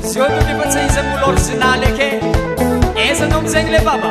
Ziotony fa tsy izy amign'olo originaly ake ezanao amizegny le baba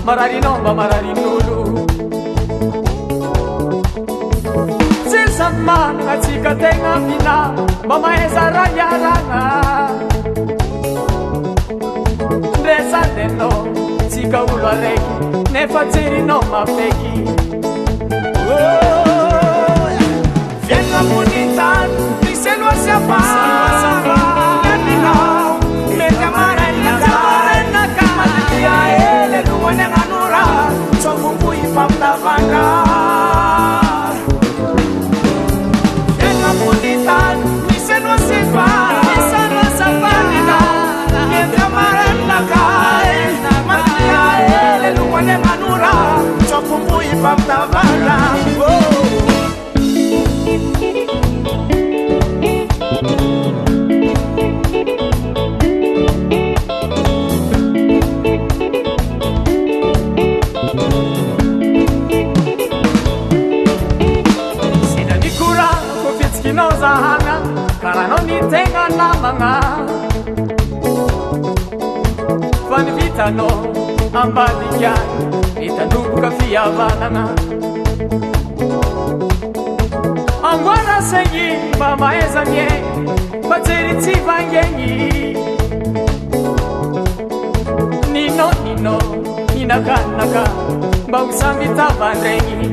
Mararinoma mararinolo Silsamana tsika tegna mina mba mahaza raha iaragna Ndresandenao tsika olo araiky nefa jerinao mafeky Fiaigna monitany misy aloha siafara Neminao mety amarainaka Lohany agnanora tsombobo ifampitavanga Fiaigna monitany misy aloha safanina Mety amarainakay Matia ele lohany agnanora tsombobo ifampitavanga Zahana karanao ny tegna namagna fa ny vitanao ambadikiany mitanomboka fihavanagna Angoara segny mba mahaiza miaigny mba jery tsy vangegny Ninao inakanaka mba ho samby tavandraigny